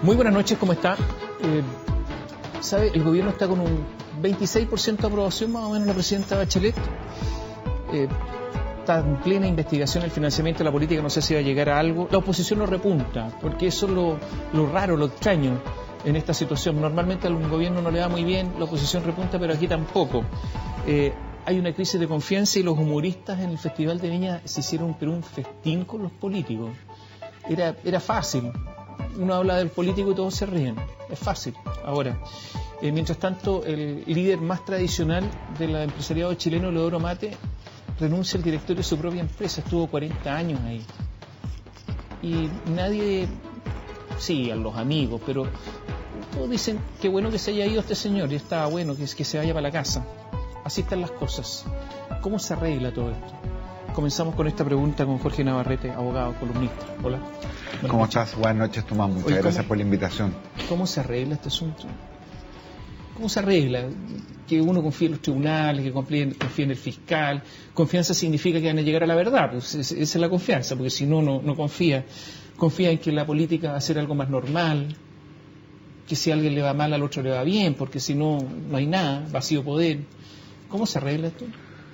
Muy buenas noches, ¿cómo está? ¿Sabe? El gobierno está con un 26% de aprobación, más o menos, la presidenta Bachelet. Está en plena investigación el financiamiento de la política, no sé si va a llegar a algo. La oposición no repunta, porque eso es lo raro, lo extraño en esta situación. Normalmente a un gobierno no le va muy bien, la oposición repunta, pero aquí tampoco. Hay una crisis de confianza y los humoristas en el Festival de Viña se hicieron un festín con los políticos. Era fácil. Uno habla del político y todos se ríen. Es fácil. Ahora, mientras tanto, el líder más tradicional del empresariado chileno, Leodoro Mate, renuncia al directorio de su propia empresa. Estuvo 40 años ahí. Y nadie... Sí, a los amigos, pero todos dicen qué bueno que se haya ido este señor y está bueno que se vaya para la casa. Así están las cosas. ¿Cómo se arregla todo esto? Comenzamos con esta pregunta con Jorge Navarrete, abogado, columnista. Hola. ¿Cómo estás? Buenas noches, Tomás. Muchas gracias por la invitación. ¿Cómo se arregla este asunto? ¿Cómo se arregla? Que uno confíe en los tribunales, que confíe en el fiscal. Confianza significa que van a llegar a la verdad. Pues esa es la confianza, porque si no confía. Confía en que la política va a ser algo más normal, que si a alguien le va mal, al otro le va bien, porque si no, no hay nada, vacío poder. ¿Cómo se arregla esto?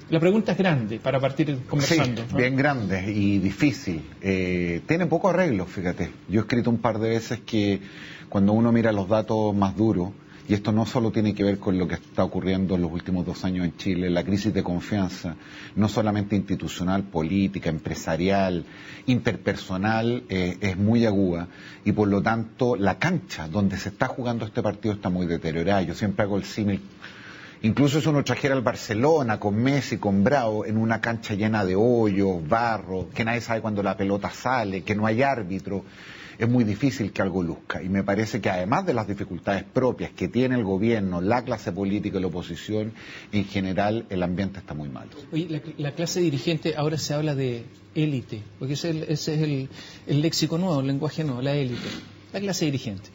La pregunta es grande para partir conversando. Sí, ¿no? Bien grande y difícil. Tiene poco arreglo, fíjate. Yo he escrito un par de veces que cuando uno mira los datos más duros, y esto no solo tiene que ver con lo que está ocurriendo en los últimos 2 años en Chile, la crisis de confianza, no solamente institucional, política, empresarial, interpersonal, es muy aguda, y por lo tanto la cancha donde se está jugando este partido está muy deteriorada. Yo siempre hago el símil. Incluso si uno trajera al Barcelona con Messi, con Bravo, en una cancha llena de hoyos, barro, que nadie sabe cuándo la pelota sale, que no hay árbitro, es muy difícil que algo luzca. Y me parece que además de las dificultades propias que tiene el gobierno, la clase política y la oposición, en general el ambiente está muy malo. Oye, la clase dirigente, ahora se habla de élite, porque ese es el léxico nuevo, el lenguaje nuevo, la élite, la clase dirigente.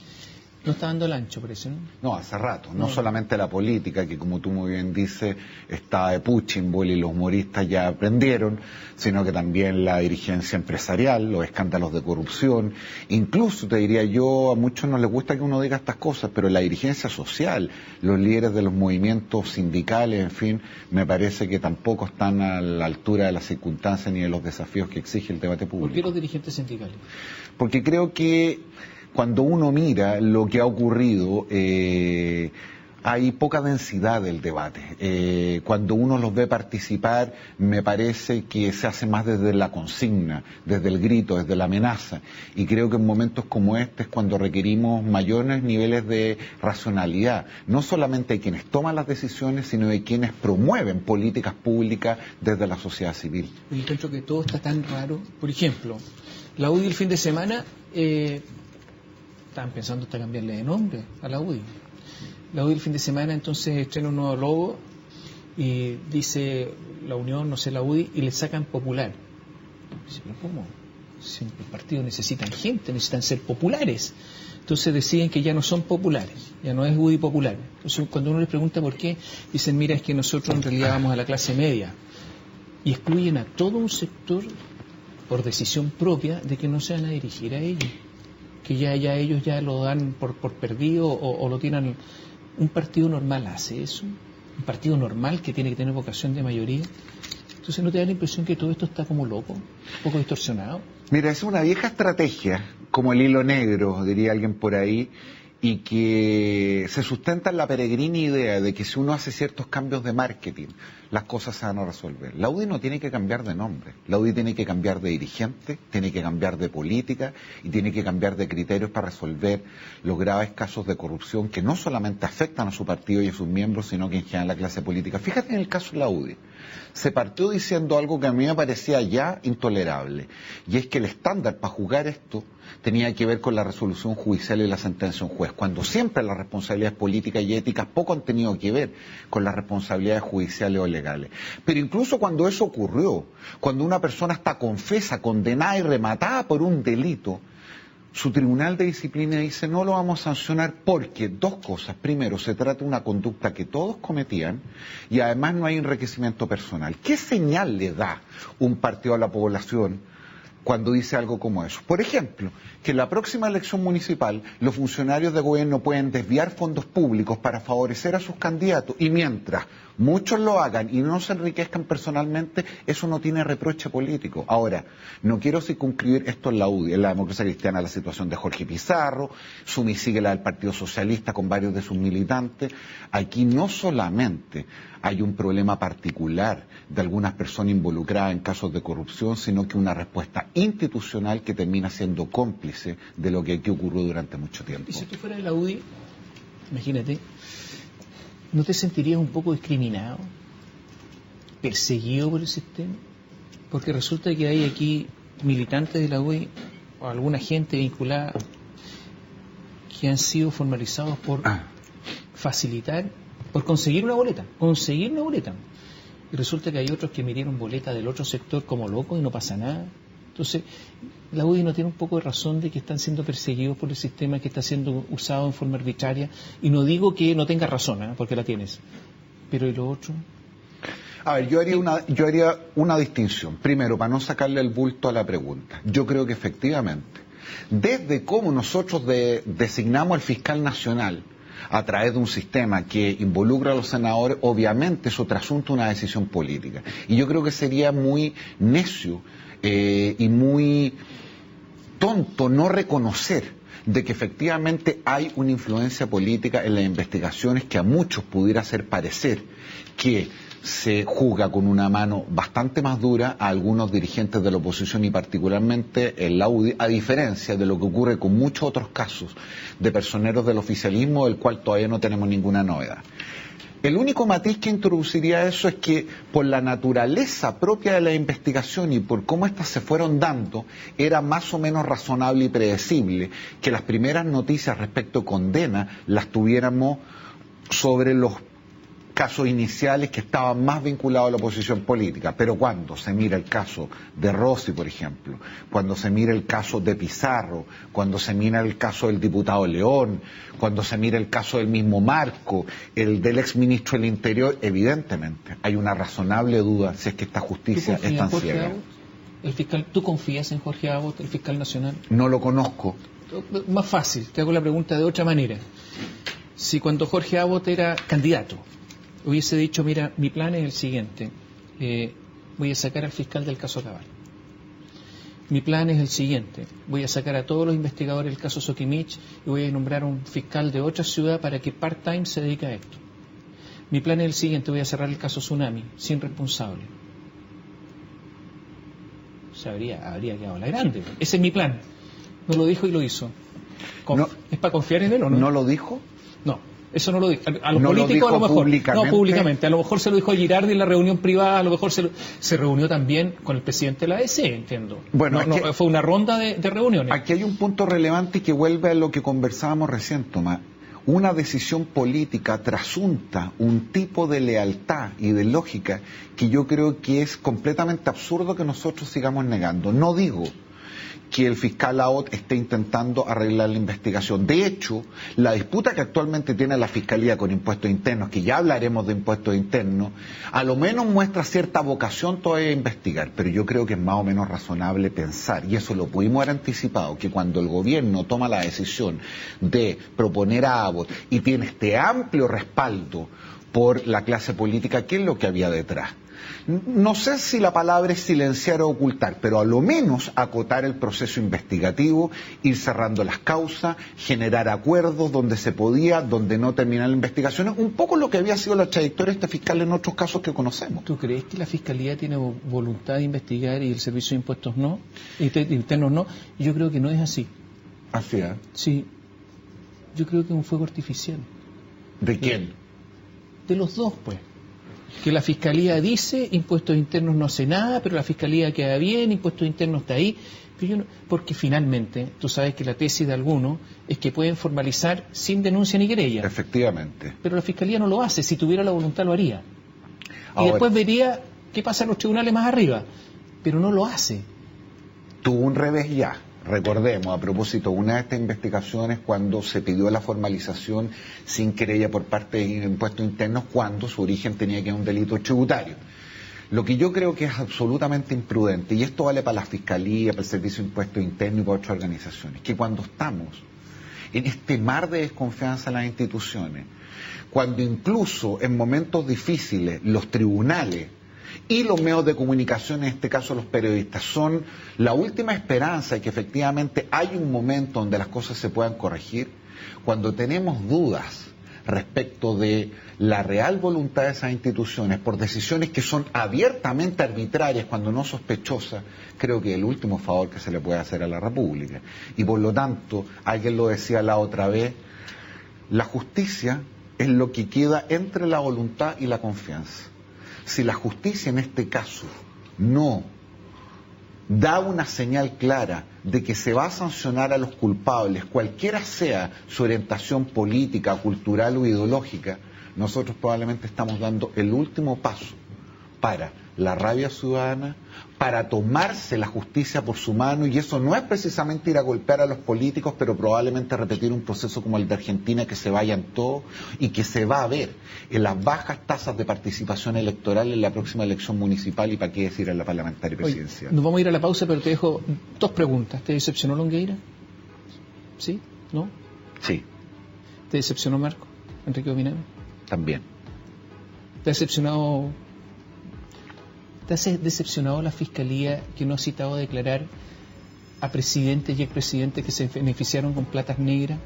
No está dando el ancho, parece, ¿no? No, hace rato. No solamente la política, que como tú muy bien dices, está de Putin, y los humoristas ya aprendieron, sino que también la dirigencia empresarial, los escándalos de corrupción. Incluso, te diría yo, a muchos no les gusta que uno diga estas cosas, pero la dirigencia social, los líderes de los movimientos sindicales, en fin, me parece que tampoco están a la altura de las circunstancias ni de los desafíos que exige el debate público. ¿Por qué los dirigentes sindicales? Porque creo que cuando uno mira lo que ha ocurrido, hay poca densidad del debate. Cuando uno los ve participar, me parece que se hace más desde la consigna, desde el grito, desde la amenaza. Y creo que en momentos como este es cuando requerimos mayores niveles de racionalidad, no solamente de quienes toman las decisiones, sino de quienes promueven políticas públicas desde la sociedad civil. Yo encuentro que todo está tan raro. Por ejemplo, la UDI el fin de semana... estaban pensando hasta cambiarle de nombre a la UDI. La UDI el fin de semana entonces estrena un nuevo logo y dice la Unión, no sé, la UDI, y le sacan popular. Dice, ¿pero cómo? Si el partido necesitan gente, necesitan ser populares. Entonces deciden que ya no son populares, ya no es UDI popular. Entonces cuando uno les pregunta por qué, dicen, mira, es que nosotros en realidad vamos a la clase media. Y excluyen a todo un sector por decisión propia de que no se van a dirigir a ellos. Que ya ellos ya lo dan por perdido o lo tienen. ¿Un partido normal hace eso? ¿Un partido normal que tiene que tener vocación de mayoría? Entonces, ¿no te da la impresión que todo esto está como loco, un poco distorsionado? Mira, es una vieja estrategia, como el hilo negro, diría alguien por ahí, y que se sustenta en la peregrina idea de que si uno hace ciertos cambios de marketing, las cosas se van a resolver. La UDI no tiene que cambiar de nombre, la UDI tiene que cambiar de dirigente, tiene que cambiar de política y tiene que cambiar de criterios para resolver los graves casos de corrupción que no solamente afectan a su partido y a sus miembros, sino que en general a la clase política. Fíjate en el caso de la UDI. Se partió diciendo algo que a mí me parecía ya intolerable, y es que el estándar para juzgar esto tenía que ver con la resolución judicial y la sentencia de un juez, cuando siempre las responsabilidades políticas y éticas poco han tenido que ver con las responsabilidades judiciales o legales. Pero incluso cuando eso ocurrió, cuando una persona está confesa, condenada y rematada por un delito, su tribunal de disciplina dice no lo vamos a sancionar porque dos cosas. Primero, se trata de una conducta que todos cometían y además no hay enriquecimiento personal. ¿Qué señal le da un partido a la población cuando dice algo como eso. Por ejemplo, que en la próxima elección municipal los funcionarios de gobierno pueden desviar fondos públicos para favorecer a sus candidatos, y mientras muchos lo hagan y no se enriquezcan personalmente, eso no tiene reproche político. Ahora, no quiero circunscribir esto en la UDI, en la Democracia Cristiana, la situación de Jorge Pizarro, Sumi sigue la del Partido Socialista con varios de sus militantes. Aquí no solamente hay un problema particular de algunas personas involucradas en casos de corrupción, sino que una respuesta institucional que termina siendo cómplice de lo que aquí ocurrió durante mucho tiempo. Y si tú fueras de la UDI, imagínate, ¿no te sentirías un poco discriminado, perseguido por el sistema? Porque resulta que hay aquí militantes de la UDI o alguna gente vinculada que han sido formalizados por facilitar, por conseguir una boleta. Y resulta que hay otros que midieron boleta del otro sector como locos y no pasa nada. Entonces, la UDI no tiene un poco de razón de que están siendo perseguidos por el sistema, que está siendo usado en forma arbitraria. Y no digo que no tenga razón, porque la tienes. Pero ¿y lo otro? A ver, yo haría una distinción. Primero, para no sacarle el bulto a la pregunta. Yo creo que efectivamente, desde cómo nosotros designamos al fiscal nacional a través de un sistema que involucra a los senadores, obviamente eso trasunta una decisión política. Y yo creo que sería muy necio y muy tonto no reconocer de que efectivamente hay una influencia política en las investigaciones que a muchos pudiera hacer parecer que se juzga con una mano bastante más dura a algunos dirigentes de la oposición y particularmente en la UDI, a diferencia de lo que ocurre con muchos otros casos de personeros del oficialismo, del cual todavía no tenemos ninguna novedad. El único matiz que introduciría eso es que por la naturaleza propia de la investigación y por cómo éstas se fueron dando, era más o menos razonable y predecible que las primeras noticias respecto a condena las tuviéramos sobre los casos iniciales que estaban más vinculados a la oposición política. Pero cuando se mira el caso de Rossi, por ejemplo, cuando se mira el caso de Pizarro, cuando se mira el caso del diputado León, cuando se mira el caso del mismo Marco, el del exministro del Interior, evidentemente hay una razonable duda si es que esta justicia es tan ciega. ¿Tú confías en Jorge Abbott, el fiscal nacional? No lo conozco. Más fácil, te hago la pregunta de otra manera. Si cuando Jorge Abbott era candidato hubiese dicho, mira, mi plan es el siguiente, voy a sacar al fiscal del caso Cabal. Mi plan es el siguiente, voy a sacar a todos los investigadores del caso Soquimich y voy a nombrar un fiscal de otra ciudad para que part-time se dedique a esto. Mi plan es el siguiente, voy a cerrar el caso Tsunami, sin responsable. O sea, habría quedado la grande. Ese es mi plan. No lo dijo y lo hizo. ¿Es para confiar en él o no? ¿No lo dijo? No. Eso no lo dijo. A los políticos a lo mejor. Públicamente. No, públicamente. A lo mejor se lo dijo a Girardi en la reunión privada, a lo mejor se reunió también con el presidente de la ADC, entiendo. Bueno, fue una ronda de reuniones. Aquí hay un punto relevante y que vuelve a lo que conversábamos recién, Tomás. Una decisión política trasunta un tipo de lealtad y de lógica que yo creo que es completamente absurdo que nosotros sigamos negando. No digo que el fiscal Abbott esté intentando arreglar la investigación. De hecho, la disputa que actualmente tiene la Fiscalía con impuestos internos, que ya hablaremos de impuestos internos, a lo menos muestra cierta vocación todavía a investigar, pero yo creo que es más o menos razonable pensar, y eso lo pudimos haber anticipado, que cuando el gobierno toma la decisión de proponer a Abbott y tiene este amplio respaldo por la clase política, ¿qué es lo que había detrás? No sé si la palabra es silenciar o ocultar, pero a lo menos acotar el proceso investigativo, ir cerrando las causas, generar acuerdos donde se podía, donde no terminar la investigación, un poco lo que había sido la trayectoria de este fiscal en otros casos que conocemos. ¿Tú crees que la Fiscalía tiene voluntad de investigar y el Servicio de Impuestos no? Internos no. Yo creo que no es así. ¿Así es? Sí. Yo creo que es un fuego artificial. ¿De quién? De los dos, pues. Que la Fiscalía dice, impuestos internos no hace nada, pero la Fiscalía queda bien, impuestos internos está ahí. Pero porque finalmente, tú sabes que la tesis de algunos es que pueden formalizar sin denuncia ni querella. Efectivamente. Pero la Fiscalía no lo hace, si tuviera la voluntad lo haría. Ahora, y después vería qué pasa en los tribunales más arriba. Pero no lo hace. Tuvo un revés ya. Recordemos, a propósito, una de estas investigaciones cuando se pidió la formalización sin querella por parte de impuestos internos, cuando su origen tenía que ser un delito tributario. Lo que yo creo que es absolutamente imprudente, y esto vale para la Fiscalía, para el Servicio de Impuestos Internos y para otras organizaciones, que cuando estamos en este mar de desconfianza en las instituciones, cuando incluso en momentos difíciles los tribunales y los medios de comunicación, en este caso los periodistas, son la última esperanza de que efectivamente hay un momento donde las cosas se puedan corregir, cuando tenemos dudas respecto de la real voluntad de esas instituciones por decisiones que son abiertamente arbitrarias cuando no sospechosas, creo que es el último favor que se le puede hacer a la República. Y por lo tanto, alguien lo decía la otra vez, la justicia es lo que queda entre la voluntad y la confianza. Si la justicia en este caso no da una señal clara de que se va a sancionar a los culpables, cualquiera sea su orientación política, cultural o ideológica, nosotros probablemente estamos dando el último paso para la rabia ciudadana, para tomarse la justicia por su mano, y eso no es precisamente ir a golpear a los políticos, pero probablemente repetir un proceso como el de Argentina, que se vayan todos y que se va a ver en las bajas tasas de participación electoral en la próxima elección municipal y para qué decir en la parlamentaria presidencial. Oye, nos vamos a ir a la pausa, pero te dejo dos preguntas. ¿Te decepcionó Longueira? ¿Sí? ¿No? Sí. ¿Te decepcionó Marco? ¿Enrique Ominami? También. ¿Te ha decepcionado la Fiscalía, que no ha citado a declarar a presidentes y expresidentes que se beneficiaron con platas negras?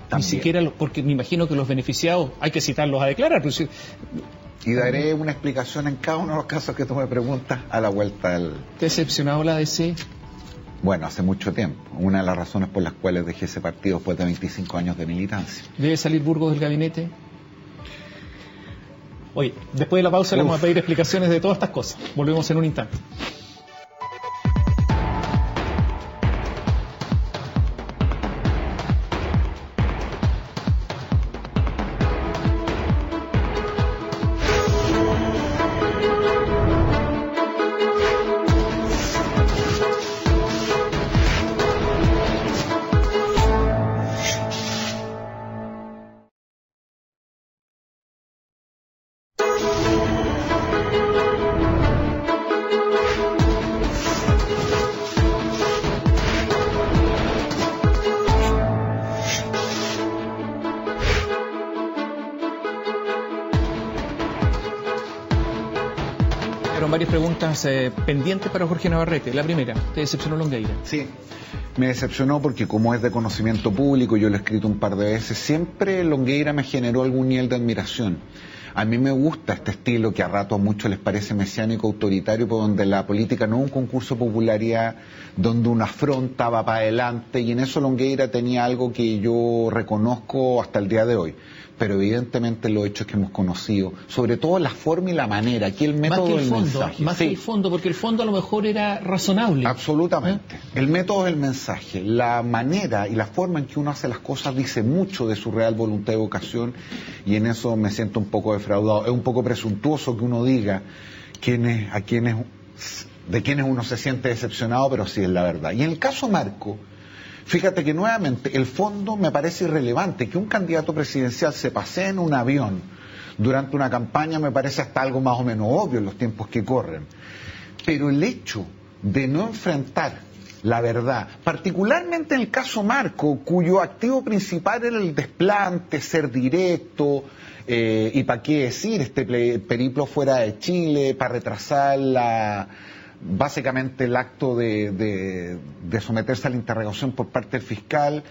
También. Ni siquiera, porque me imagino que los beneficiados hay que citarlos a declarar. Pero si... Y daré una explicación en cada uno de los casos que tú me preguntas a la vuelta del... ¿Te ha decepcionado la DC? Bueno, hace mucho tiempo. Una de las razones por las cuales dejé ese partido después de 25 años de militancia. ¿Debe salir Burgos del gabinete? Oye, después de la pausa le vamos a pedir explicaciones de todas estas cosas. Volvemos en un instante. Varias preguntas pendientes para Jorge Navarrete. La primera, ¿te decepcionó Longueira? Sí, me decepcionó porque, como es de conocimiento público, yo lo he escrito un par de veces, siempre Longueira me generó algún nivel de admiración. A mí me gusta este estilo que a rato a muchos les parece mesiánico, autoritario, pero donde la política no es un concurso de popularidad, donde uno afronta, va para adelante, y en eso Longueira tenía algo que yo reconozco hasta el día de hoy. Pero evidentemente los hechos que hemos conocido, sobre todo la forma y la manera, aquí el método del mensaje. Más que el fondo, porque el fondo a lo mejor era razonable. Absolutamente. El método del mensaje, la manera y la forma en que uno hace las cosas dice mucho de su real voluntad de vocación, y en eso me siento un poco defraudado. Es un poco presuntuoso que uno diga de quienes uno se siente decepcionado, pero sí es la verdad. Y en el caso Marco, fíjate que nuevamente el fondo me parece irrelevante. Que un candidato presidencial se pasee en un avión durante una campaña me parece hasta algo más o menos obvio en los tiempos que corren. Pero el hecho de no enfrentar la verdad, particularmente en el caso Marco, cuyo activo principal era el desplante, ser directo, y para qué decir, este periplo fuera de Chile, para retrasar básicamente el acto de someterse a la interrogación por parte del fiscal,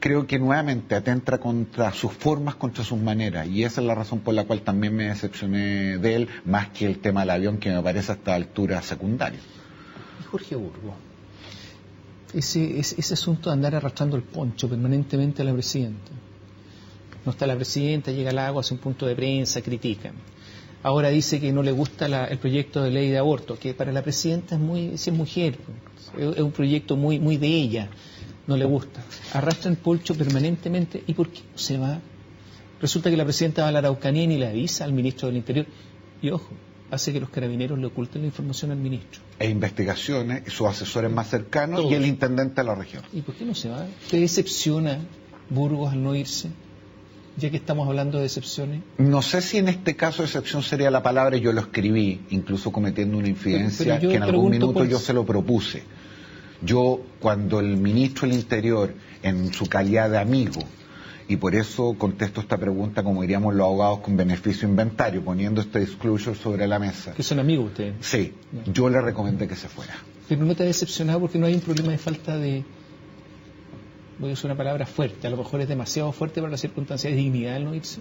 creo que nuevamente atenta contra sus formas, contra sus maneras, y esa es la razón por la cual también me decepcioné de él, más que el tema del avión, que me parece a esta altura secundario. Jorge Burgos, ese asunto de andar arrastrando el poncho permanentemente a la presidenta. No está la presidenta, llega al agua, hace un punto de prensa, critica. Ahora dice que no le gusta el proyecto de ley de aborto, que para la presidenta si es mujer, es un proyecto muy de ella, no le gusta. Arrastra el poncho permanentemente, ¿y por qué no se va? Resulta que la presidenta va a la Araucanía y ni le avisa al ministro del Interior. Y ojo, hace que los carabineros le oculten la información al ministro. E investigaciones, sus asesores más cercanos, todos. Y el intendente de la región. ¿Y por qué no se va? ¿Te decepciona Burgos al no irse? ya que estamos hablando de excepciones? No sé si en este caso excepción sería la palabra, yo lo escribí, incluso cometiendo una infidencia pero que en algún minuto yo por... se lo propuse. Yo, cuando el ministro del Interior, en su calidad de amigo, y por eso contesto esta pregunta como diríamos los abogados con beneficio inventario, poniendo este disclosure sobre la mesa. ¿Que son amigos ustedes? Sí, yo le recomendé que se fuera. Pero no te ha decepcionado porque no hay un problema de falta de... Voy a usar una palabra fuerte, a lo mejor es demasiado fuerte para las circunstancias de dignidad el no irse.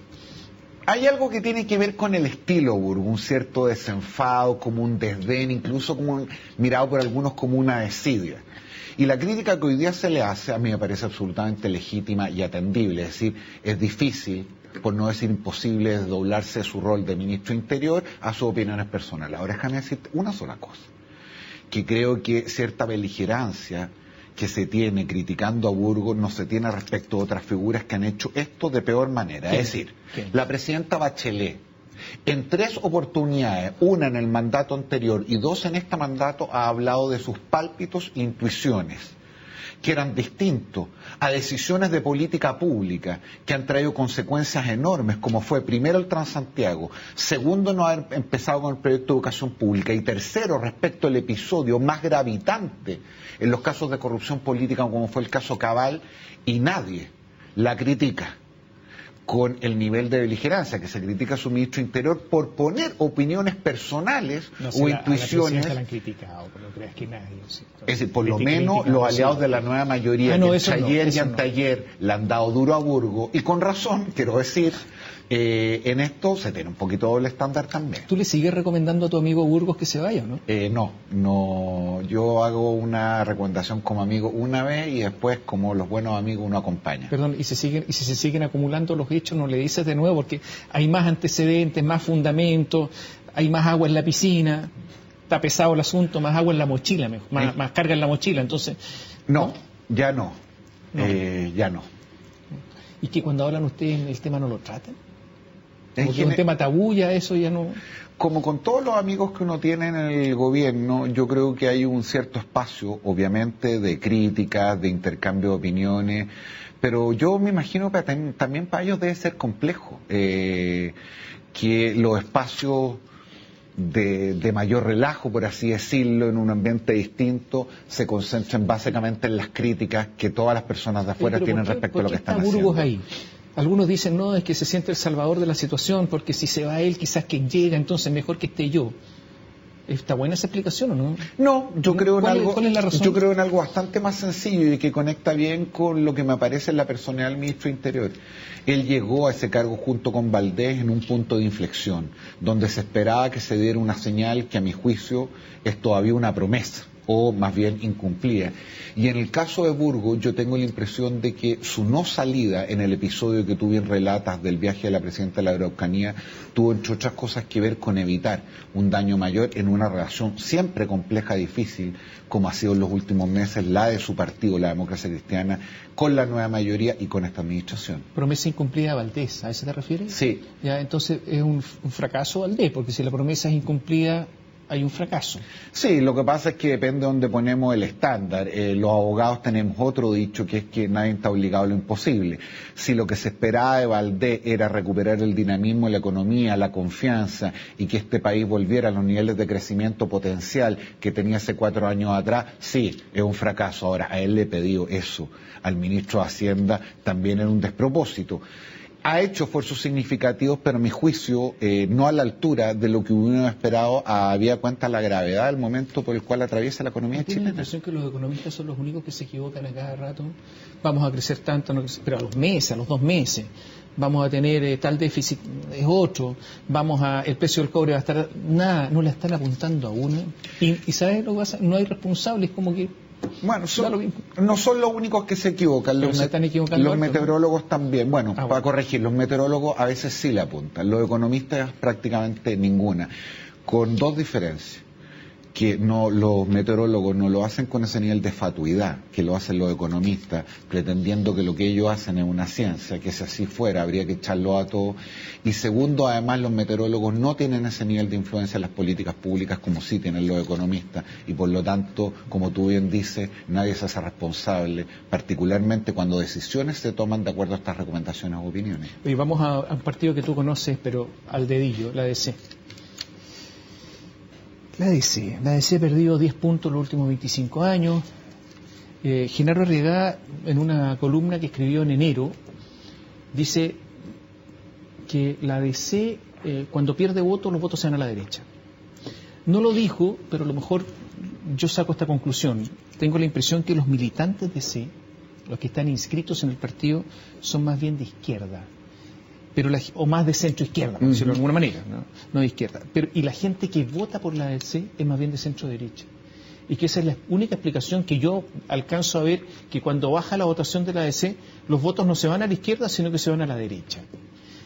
Hay algo que tiene que ver con el estilo, Burgo, un cierto desenfado, como un desdén, incluso como mirado por algunos como una desidia. Y la crítica que hoy día se le hace a mí me parece absolutamente legítima y atendible, es decir, es difícil, por no decir imposible, desdoblarse de su rol de ministro interior a sus opiniones personales. Ahora déjame decirte una sola cosa, que creo que cierta beligerancia que se tiene criticando a Burgos no se tiene respecto a otras figuras que han hecho esto de peor manera. ¿Quién? Es decir, ¿Quién? La presidenta Bachelet, en 3 oportunidades, una en el mandato anterior y 2 en este mandato, ha hablado de sus pálpitos e intuiciones, que eran distintos a decisiones de política pública que han traído consecuencias enormes, como fue primero el Transantiago, segundo no haber empezado con el proyecto de educación pública y tercero respecto al episodio más gravitante en los casos de corrupción política como fue el caso Cabal, y nadie la critica con el nivel de beligerancia que se critica a su ministro Interior por poner opiniones personales o intuiciones. A la han criticado, pero no creas que nadie. ¿Sí? Es decir, por lo menos los aliados de la nueva mayoría, que ayer y anteayer le han dado duro a Burgos, y con razón, quiero decir, en esto se tiene un poquito doble estándar también. ¿Tú le sigues recomendando a tu amigo Burgos que se vaya o no? No, yo hago una recomendación como amigo una vez y después, como los buenos amigos, uno acompaña. Perdón, y si se siguen acumulando los hechos, no le dices de nuevo, porque hay más antecedentes, más fundamentos, hay más agua en la piscina, está pesado el asunto, más agua en la mochila, más carga en la mochila, entonces... No, ya no. Ya no. ¿Y que cuando hablan ustedes el tema no lo tratan? Porque es un tema tabú, ya eso ya no... Como con todos los amigos que uno tiene en el gobierno, yo creo que hay un cierto espacio, obviamente, de críticas, de intercambio de opiniones, pero yo me imagino que también para ellos debe ser complejo, que los espacios de mayor relajo, por así decirlo, en un ambiente distinto, se concentren básicamente en las críticas que todas las personas de afuera tienen respecto a lo que están haciendo. Burgos ahí? Algunos dicen, no, es que se siente el salvador de la situación, porque si se va él, quizás que llega, entonces mejor que esté yo. ¿Está buena esa explicación o no? No, yo creo en algo, ¿cuál es la razón? Yo creo en algo bastante más sencillo y que conecta bien con lo que me aparece en la personalidad del ministro de Interior. Él llegó a ese cargo junto con Valdés en un punto de inflexión, donde se esperaba que se diera una señal que a mi juicio es todavía una promesa, o más bien incumplida. Y en el caso de Burgos, yo tengo la impresión de que su no salida en el episodio que tú bien relatas del viaje de la presidenta de la Araucanía tuvo, entre otras cosas, que ver con evitar un daño mayor en una relación siempre compleja, difícil, como ha sido en los últimos meses la de su partido, la Democracia Cristiana, con la nueva mayoría y con esta administración. Promesa incumplida de Valdés, ¿a eso te refieres? Sí. Ya, entonces es un fracaso Valdés, porque si la promesa es incumplida, hay un fracaso. Sí, lo que pasa es que depende de donde ponemos el estándar. Los abogados tenemos otro dicho, que es que nadie está obligado a lo imposible. Si lo que se esperaba de Valdés era recuperar el dinamismo, la economía, la confianza y que este país volviera a los niveles de crecimiento potencial que tenía hace 4 años atrás, sí, es un fracaso. Ahora, a él le he pedido eso, al ministro de Hacienda también era un despropósito. Ha hecho esfuerzos significativos, pero a mi juicio no a la altura de lo que uno esperado, habida cuenta la gravedad del momento por el cual atraviesa la economía chilena. ¿Tiene la impresión que los economistas son los únicos que se equivocan a cada rato? Vamos a crecer tanto, pero a los meses, a los 2 meses. Vamos a tener tal déficit, es otro. El precio del cobre va a estar... Nada, no la están apuntando a uno. Y ¿sabes lo que pasa? No hay responsables, como que... Bueno, no son los únicos que se equivocan, los meteorólogos también. Bueno, para corregir, los meteorólogos a veces sí le apuntan, los economistas prácticamente ninguna, con 2 diferencias. que no, los meteorólogos no lo hacen con ese nivel de fatuidad que lo hacen los economistas, pretendiendo que lo que ellos hacen es una ciencia, que si así fuera habría que echarlo a todo. Y segundo, además los meteorólogos no tienen ese nivel de influencia en las políticas públicas como sí tienen los economistas, y por lo tanto, como tú bien dices, nadie se hace responsable, particularmente cuando decisiones se toman de acuerdo a estas recomendaciones o opiniones. Y vamos a un partido que tú conoces, pero al dedillo, la DC. La DC ha perdido 10 puntos los últimos 25 años. Genaro Arriagada, en una columna que escribió en enero, dice que la DC, cuando pierde votos, los votos se van a la derecha. No lo dijo, pero a lo mejor yo saco esta conclusión. Tengo la impresión que los militantes de DC, los que están inscritos en el partido, son más bien de izquierda. O más de centro izquierda, por decirlo de alguna manera, no de izquierda. Y la gente que vota por la DC es más bien de centro derecha. Y que esa es la única explicación que yo alcanzo a ver, que cuando baja la votación de la DC, los votos no se van a la izquierda, sino que se van a la derecha.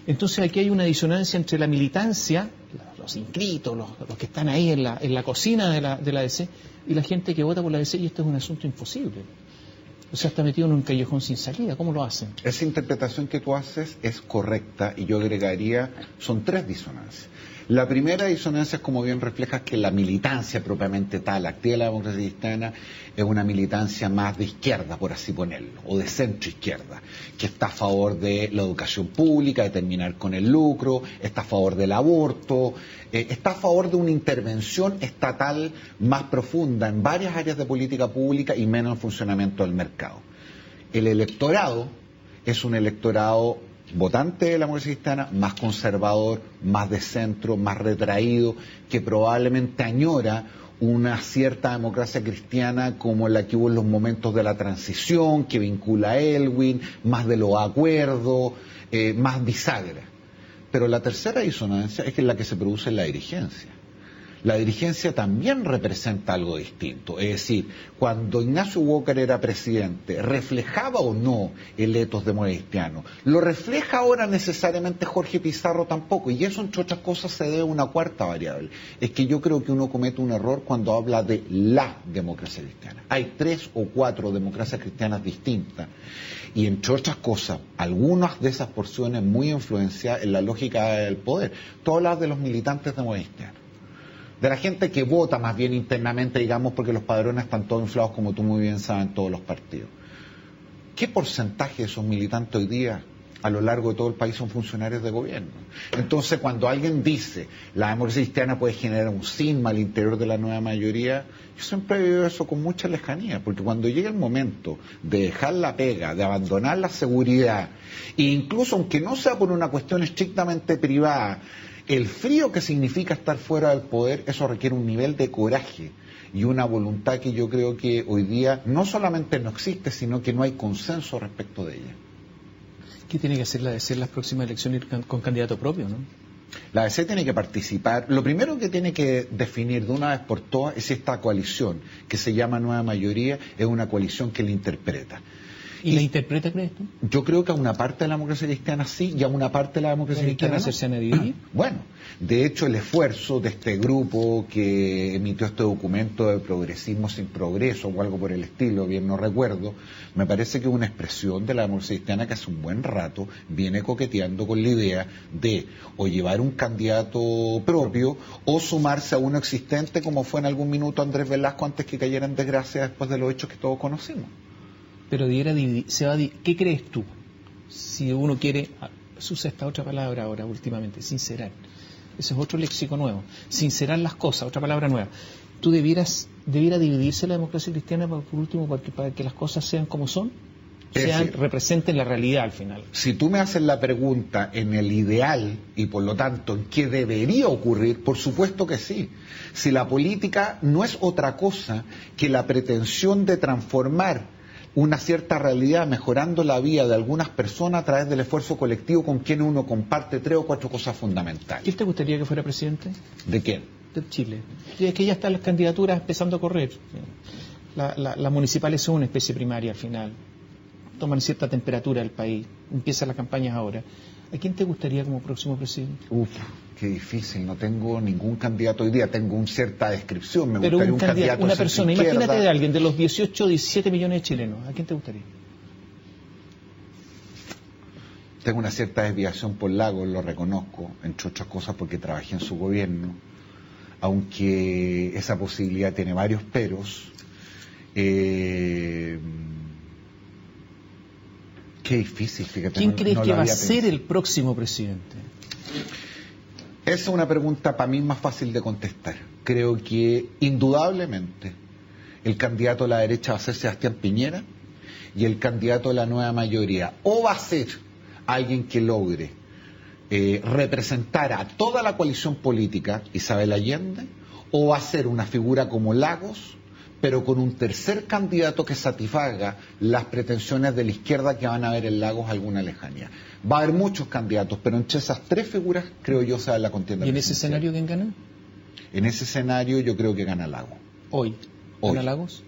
Entonces aquí hay una disonancia entre la militancia, los inscritos, los que están ahí en la cocina de la DC, y la gente que vota por la DC, y esto es un asunto imposible. O sea, está metido en un callejón sin salida. ¿Cómo lo hacen? Esa interpretación que tú haces es correcta, y yo agregaría, son 3 disonancias. La primera disonancia es, como bien reflejas, que la militancia propiamente tal, activa de la democracia cristiana, es una militancia más de izquierda, por así ponerlo, o de centro izquierda, que está a favor de la educación pública, de terminar con el lucro, está a favor del aborto, está a favor de una intervención estatal más profunda en varias áreas de política pública y menos en funcionamiento del mercado. El electorado es un electorado votante de la democracia cristiana, más conservador, más de centro, más retraído, que probablemente añora una cierta democracia cristiana como la que hubo en los momentos de la transición, que vincula a Elwin, más de los acuerdos, más bisagra. Pero la tercera disonancia es que es la que se produce en la dirigencia. La dirigencia también representa algo distinto. Es decir, cuando Ignacio Walker era presidente, ¿reflejaba o no el etos democristiano? ¿Lo refleja ahora necesariamente Jorge Pizarro? Tampoco. Y eso, entre otras cosas, se debe a una cuarta variable. Es que yo creo que uno comete un error cuando habla de la democracia cristiana. Hay 3 o 4 democracias cristianas distintas. Y entre otras cosas, algunas de esas porciones muy influenciadas en la lógica del poder. Tú hablas de los militantes democristianos, de la gente que vota más bien internamente, digamos, porque los padrones están todos inflados, como tú muy bien sabes, en todos los partidos. ¿Qué porcentaje de esos militantes hoy día a lo largo de todo el país son funcionarios de gobierno? Entonces, cuando alguien dice la democracia cristiana puede generar un cisma al interior de la nueva mayoría, yo siempre veo eso con mucha lejanía, porque cuando llega el momento de dejar la pega, de abandonar la seguridad, e incluso aunque no sea por una cuestión estrictamente privada, el frío que significa estar fuera del poder, eso requiere un nivel de coraje y una voluntad que yo creo que hoy día no solamente no existe, sino que no hay consenso respecto de ella. ¿Qué tiene que hacer la DC en las próximas elecciones con candidato propio, no? La DC tiene que participar. Lo primero que tiene que definir de una vez por todas es si esta coalición, que se llama Nueva Mayoría, es una coalición que la interpreta. ¿Y la interpreta, crees tú? Yo creo que a una parte de la democracia cristiana sí, y a una parte de la democracia cristiana no. ¿Hacerse a dividir? Bueno, de hecho el esfuerzo de este grupo que emitió este documento de progresismo sin progreso o algo por el estilo, bien no recuerdo, me parece que es una expresión de la democracia cristiana que hace un buen rato viene coqueteando con la idea de o llevar un candidato propio o sumarse a uno existente, como fue en algún minuto Andrés Velasco antes que cayera en desgracia después de los hechos que todos conocimos. Pero ¿qué crees tú? Si uno quiere, se usa esta otra palabra ahora últimamente, sincerar. Ese es otro léxico nuevo. Sincerar las cosas, otra palabra nueva. ¿Tú debiera dividirse la democracia cristiana por último para que las cosas sean como son? Representen la realidad al final. Si tú me haces la pregunta en el ideal y por lo tanto en qué debería ocurrir, por supuesto que sí. Si la política no es otra cosa que la pretensión de transformar una cierta realidad, mejorando la vida de algunas personas a través del esfuerzo colectivo con quien uno comparte 3 o 4 cosas fundamentales. ¿Quién te gustaría que fuera presidente? ¿De quién? De Chile. Es que ya están las candidaturas empezando a correr. Las municipales son una especie primaria al final. Toman cierta temperatura del país. Empiezan las campañas ahora. ¿A quién te gustaría como próximo presidente? Qué difícil, no tengo ningún candidato hoy día, tengo una cierta descripción, me Pero gustaría un candidato una persona, centroizquierda. imagínate de alguien de los 18 o 17 millones de chilenos, ¿a quién te gustaría? Tengo una cierta desviación por Lagos, lo reconozco, entre otras cosas porque trabajé en su gobierno, aunque esa posibilidad tiene varios peros. Qué difícil, fíjate. ¿Quién crees que va a ser pensado. el próximo presidente? Esa es una pregunta para mí más fácil de contestar. Creo que indudablemente el candidato de la derecha va a ser Sebastián Piñera y el candidato de la nueva mayoría o va a ser alguien que logre representar a toda la coalición política, Isabel Allende, o va a ser una figura como Lagos, pero con un tercer candidato que satisfaga las pretensiones de la izquierda que van a ver en Lagos alguna lejanía. Va a haber muchos candidatos, pero entre esas tres figuras creo yo se da la contienda. ¿Y en ese escenario quién gana? En ese escenario yo creo que gana Lagos. Hoy. Hoy. ¿Gana Lagos?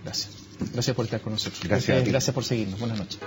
Gracias. Gracias por estar con nosotros. Gracias a ti. Gracias por seguirnos. Buenas noches.